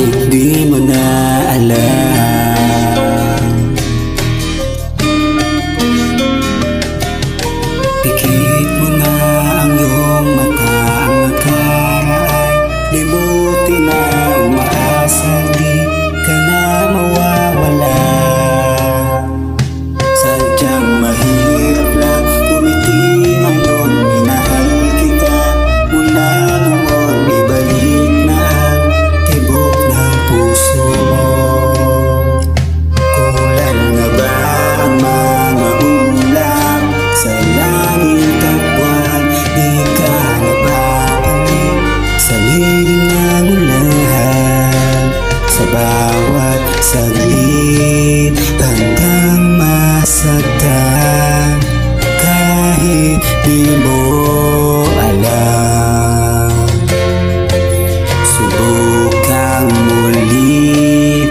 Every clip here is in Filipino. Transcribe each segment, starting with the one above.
kahit di mo na alam. Pikit mo na ang iyong mata, ang nakaraan limutin na, umaasa di ka na mawawala. Sadyang mahirap lang umiti ngayon, minahal kita mula noon, ibalik na ang tibok ng puso mo. Kulang na ba ang mga ulam sa langit at buwan? Di ka na ba ulit sa lilim ng ulahan? Sa bawat saglit hanggang masagtan, kahit di mo alam. Subukang muli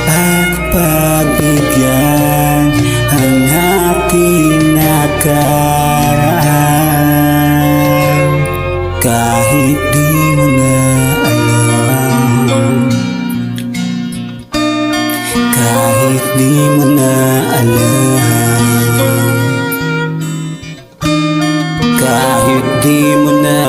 at pagbigyan ang ating nakaraan, kahit di mo na alam. Kahit di mo na alam. Kahit di mo na.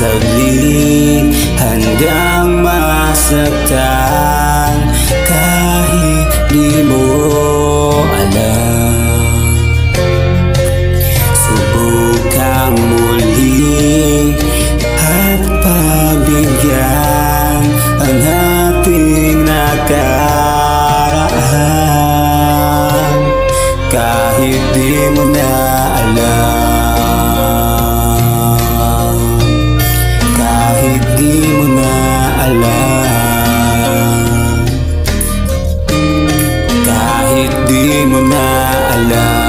Saglit hanggang masaktan, kahit di mo alam. Subukang muli at pagbigyan ang ating nakaraan, kahit di mo na alam. Kahit di mo na alam. Kahit di mo na alam.